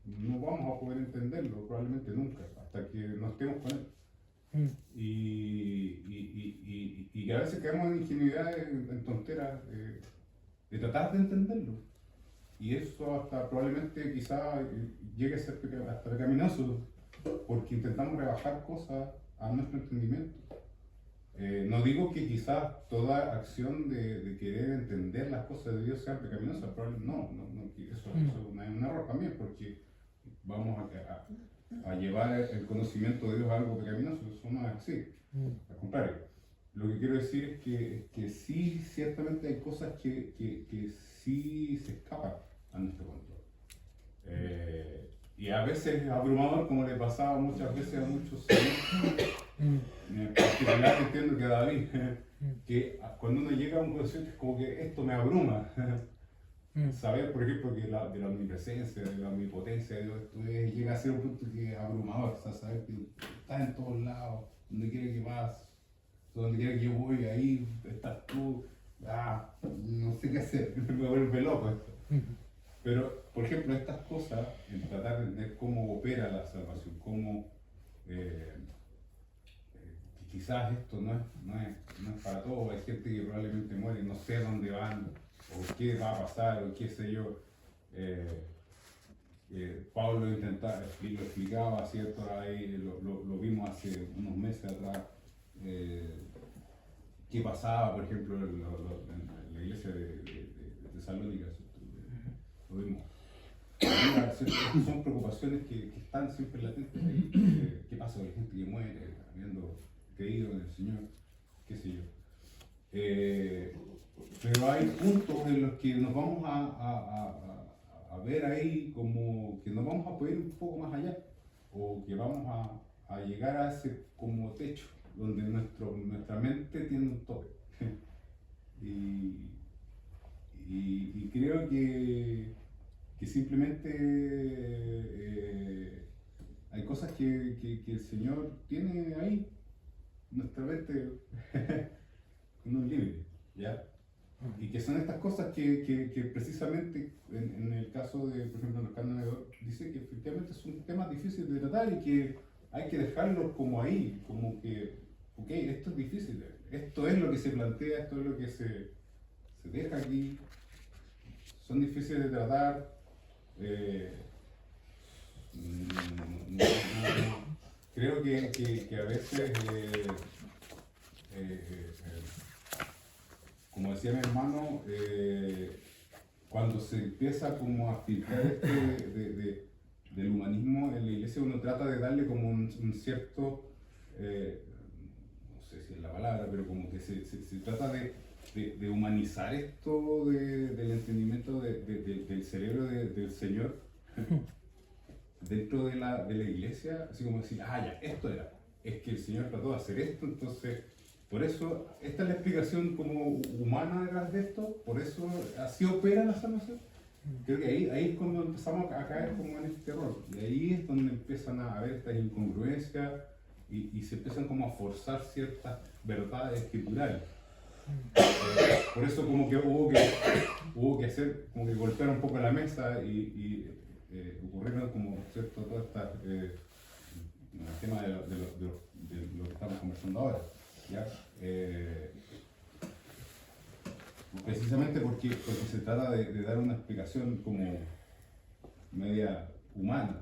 No vamos a poder entenderlo probablemente nunca, hasta que no estemos con él. Y a veces caemos en ingenuidad, en tonteras, de tratar de entenderlo. Y eso hasta probablemente quizás llegue a ser hasta pecaminoso, porque intentamos rebajar cosas a nuestro entendimiento. No digo que quizás toda acción de querer entender las cosas de Dios sea pecaminosa, probablemente eso es un error también, porque vamos a llevar el conocimiento de Dios a algo pecaminoso, eso no es así, al contrario. Lo que quiero decir es que sí, ciertamente hay cosas que sí se escapan a nuestro control. Y a veces es abrumador, como le pasaba muchas veces a muchos señores. En particular entiendo que a David, que cuando uno llega a un conocimiento es como que esto me abruma. Saber, por ejemplo, que de la omnipresencia, de la omnipotencia de Dios, esto llega a ser un punto que es abrumador. O sea, saber que estás en todos lados, donde quiera que vas, donde quiera que yo voy, ahí estás tú. No sé qué hacer, me vuelve loco esto. Pero, por ejemplo, estas cosas, en tratar de entender cómo opera la salvación, cómo quizás esto no es para todos, hay gente que probablemente muere, no sé dónde van, o qué va a pasar, o qué sé yo. Pablo lo explicaba, ¿cierto? Ahí lo vimos hace unos meses atrás, qué pasaba, por ejemplo, en la iglesia de Tesalónica, lo vimos. Son preocupaciones que están siempre latentes ahí. ¿Qué pasa con la gente que muere, habiendo creído en el Señor? ¿Qué sé yo? Pero hay puntos en los que nos vamos a ver ahí como que nos vamos a poder ir un poco más allá, o que vamos a llegar a ese como techo, donde nuestra mente tiene un tope. y creo que simplemente hay cosas que el Señor tiene ahí, nuestra mente con un límite, ¿ya? Y que son estas cosas que precisamente en el caso de, por ejemplo, en el cánones de oro, dice que efectivamente son temas difíciles de tratar y que hay que dejarlos como ahí, como que, ok, esto es difícil, esto es lo que se plantea, esto es lo que se deja aquí, son difíciles de tratar. Creo que a veces, como decía mi hermano, cuando se empieza como a filtrar esto del humanismo en la iglesia, uno trata de darle como un cierto, no sé si es la palabra, pero como que se trata de humanizar esto del entendimiento del cerebro del Señor dentro de la iglesia, así como decir, ya, esto era, es que el Señor trató de hacer esto, entonces, por eso, esta es la explicación como humana detrás de esto, por eso así opera la salvación. Creo que ahí es cuando empezamos a caer como en este error, y ahí es donde empiezan a haber estas incongruencias y se empiezan como a forzar ciertas verdades escriturales. Por eso como que hubo que hacer, como que golpear un poco la mesa y ocurrieron como, ¿cierto?, todo el tema de lo que estamos conversando ahora, ¿ya? Precisamente porque se trata de dar una explicación como media humana,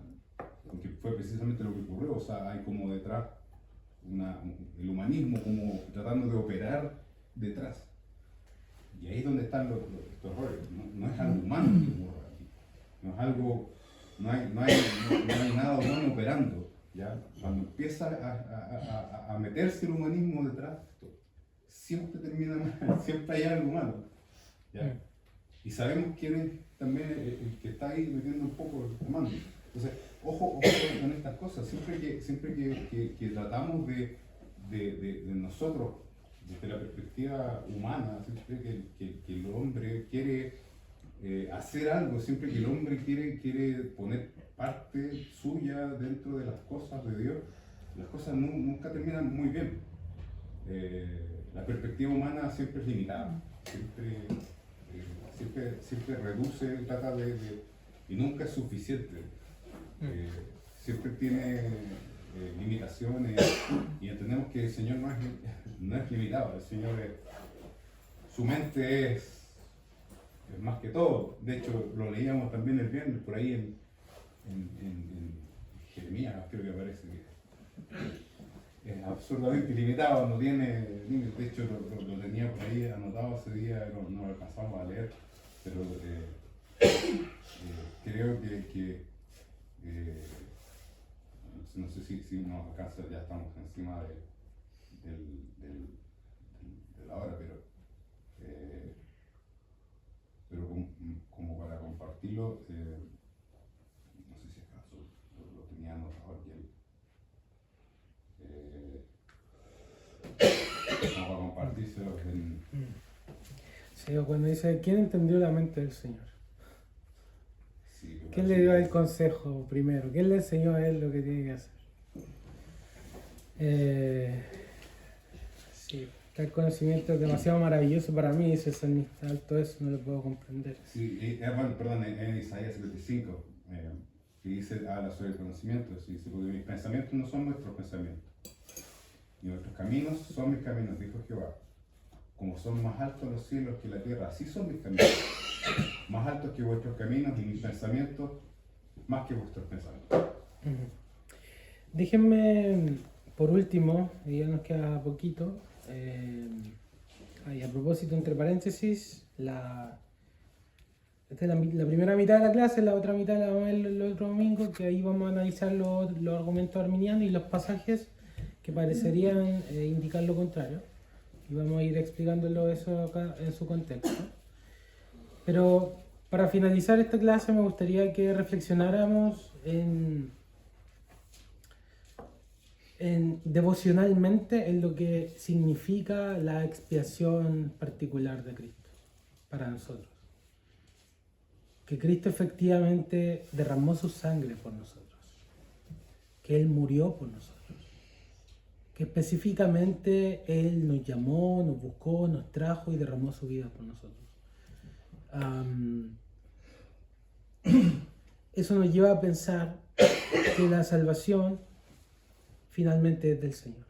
porque fue precisamente lo que ocurrió, o sea, hay como detrás el humanismo como tratando de operar detrás. Y ahí es donde están los errores. No es algo humano que ocurra aquí. No es algo, no hay nada humano operando, ¿ya? Cuando empieza a meterse el humanismo detrás, siempre termina mal, siempre hay algo humano, ¿ya? Y sabemos quién es también el que está ahí metiendo un poco el comando. Entonces, ojo con estas cosas. Siempre que tratamos de nosotros, desde la perspectiva humana, siempre que el hombre quiere hacer algo, siempre que el hombre quiere poner parte suya dentro de las cosas de Dios, las cosas nunca terminan muy bien. La perspectiva humana siempre es limitada, siempre reduce, trata y nunca es suficiente. Siempre tiene limitaciones y entendemos que el Señor no es limitado, el Señor su mente es más que todo. De hecho, lo leíamos también el viernes por ahí en Jeremías, creo que aparece que es absurdamente limitado, no tiene límites. De hecho, lo tenía por ahí anotado ese día, no lo alcanzamos a leer, pero creo que no sé si nos alcanza, ya estamos encima de la hora, pero como para compartirlo, no sé si acaso lo tenía anotado aquí, como para compartírselo Sí, cuando dice, ¿quién entendió la mente del Señor? Sí, ¿Quién le dio el consejo primero? ¿Quién le enseñó a él lo que tiene que hacer? Sí, tal conocimiento es demasiado maravilloso para mí, dice el salmista, alto eso no lo puedo comprender. Sí, perdón, en Isaías 75, que habla sobre el conocimiento, dice, porque mis pensamientos no son vuestros pensamientos, ni vuestros caminos son mis caminos, dijo Jehová. Como son más altos los cielos que la tierra, así son mis caminos, más altos que vuestros caminos y mis pensamientos más que vuestros pensamientos. Déjenme, por último, y ya nos queda poquito, Y a propósito, entre paréntesis, esta es la primera mitad de la clase, la otra mitad la vamos a ver el otro domingo, que ahí vamos a analizar los argumentos arminianos y los pasajes que parecerían indicar lo contrario. Y vamos a ir explicándolo eso acá en su contexto. Pero para finalizar esta clase me gustaría que reflexionáramos en devocionalmente en lo que significa la expiación particular de Cristo para nosotros. Que Cristo efectivamente derramó su sangre por nosotros, que Él murió por nosotros, que específicamente Él nos llamó, nos buscó, nos trajo y derramó su vida por nosotros. Eso nos lleva a pensar que la salvación finalmente es del Señor.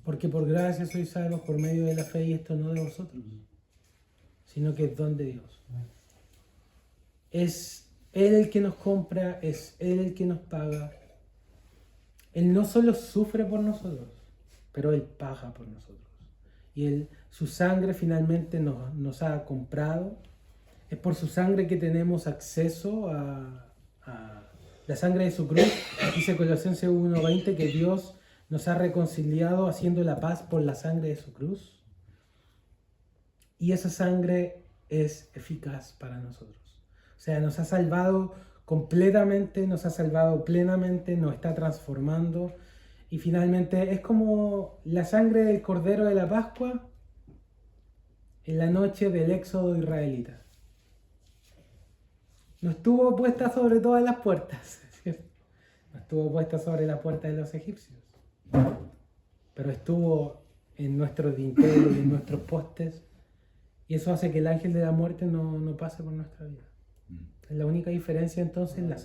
Porque por gracia sois salvos por medio de la fe, y esto no de vosotros, sino que es don de Dios. Es Él el que nos compra, es Él el que nos paga. Él no solo sufre por nosotros, pero Él paga por nosotros. Y su sangre finalmente nos ha comprado. Es por su sangre que tenemos acceso a la sangre de su cruz. Dice Colosenses 1:20 que Dios nos ha reconciliado haciendo la paz por la sangre de su cruz. Y esa sangre es eficaz para nosotros. O sea, nos ha salvado completamente, nos ha salvado plenamente, nos está transformando. Y finalmente es como la sangre del Cordero de la Pascua en la noche del éxodo israelita. No estuvo puesta sobre todas las puertas, ¿cierto? No estuvo puesta sobre la puerta de los egipcios, pero estuvo en nuestros dinteles y en nuestros postes, y eso hace que el ángel de la muerte no pase por nuestra vida. Es la única diferencia entonces en la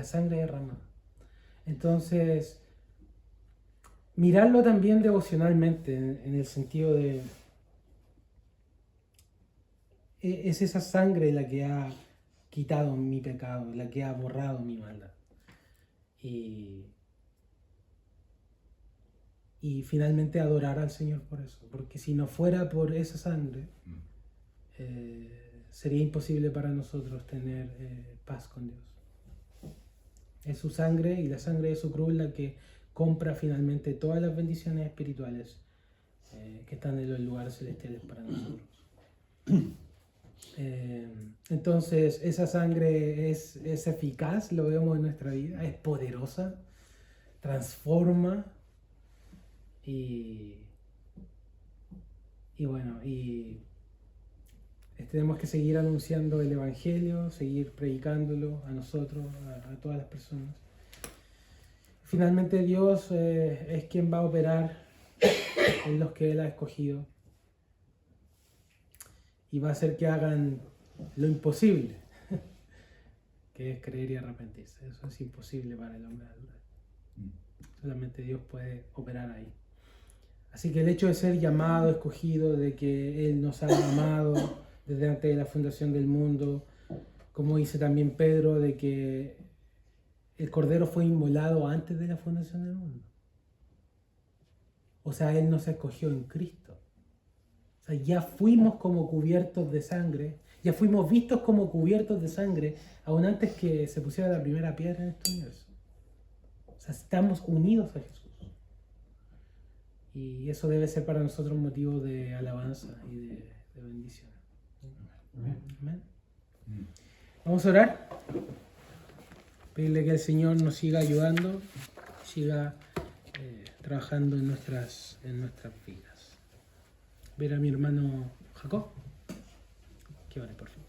sangre derramada. Entonces, mirarlo también devocionalmente, en el sentido de es esa sangre la que ha quitado mi pecado, la que ha borrado mi maldad. Y finalmente adorar al Señor por eso, porque si no fuera por esa sangre, sería imposible para nosotros tener paz con Dios. Es su sangre y la sangre de su cruz la que compra finalmente todas las bendiciones espirituales que están en los lugares celestiales para nosotros. Entonces esa sangre es eficaz, lo vemos en nuestra vida, es poderosa, transforma y tenemos que seguir anunciando el Evangelio, seguir predicándolo a nosotros, a todas las personas. Finalmente Dios es quien va a operar en los que Él ha escogido y va a hacer que hagan lo imposible, que es creer y arrepentirse. Eso es imposible para el hombre natural. Solamente Dios puede operar ahí. Así que el hecho de ser llamado, escogido, de que Él nos ha amado desde antes de la fundación del mundo, como dice también Pedro, de que el Cordero fue inmolado antes de la fundación del mundo. O sea, Él nos escogió en Cristo. O sea, ya fuimos como cubiertos de sangre, ya fuimos vistos como cubiertos de sangre, aún antes que se pusiera la primera piedra en este universo. O sea, estamos unidos a Jesús. Y eso debe ser para nosotros un motivo de alabanza y de bendición. Amén. Vamos a orar. Pedirle que el Señor nos siga ayudando, siga trabajando en nuestras vidas. Ver a mi hermano Jacob. Que ore, por favor.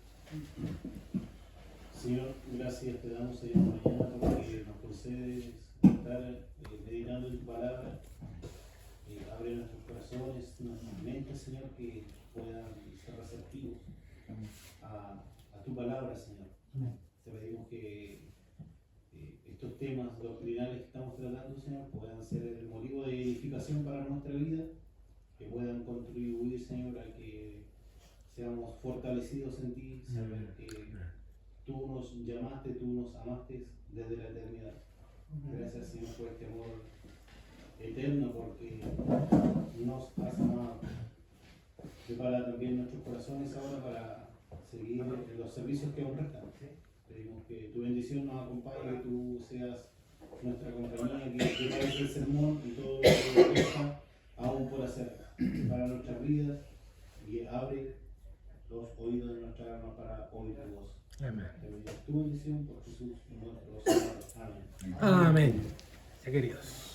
Señor, gracias te damos esta mañana porque nos concedes estar meditando en tu palabra. Abre nuestros corazones, nuestras mentes, Señor, que puedan ser receptivos a tu palabra, Señor. Te pedimos que estos temas doctrinales que estamos tratando, Señor, puedan ser el motivo de edificación para nuestra vida, que puedan contribuir, Señor, a que seamos fortalecidos en ti, saber que tú nos llamaste, tú nos amaste desde la eternidad. Gracias, Señor, por este amor eterno, porque nos prepara también nuestros corazones ahora para seguir en los servicios que aún restan. Pedimos que tu bendición nos acompañe, que tú seas nuestra compañía, que pagues el sermón y todo lo que resta aún por hacer para nuestras vidas, y abre los oídos de nuestra alma para oír tu voz. Amén. Te pedimos tu bendición por Jesús nuestro Señor. Amén. Amén. Ya, queridos.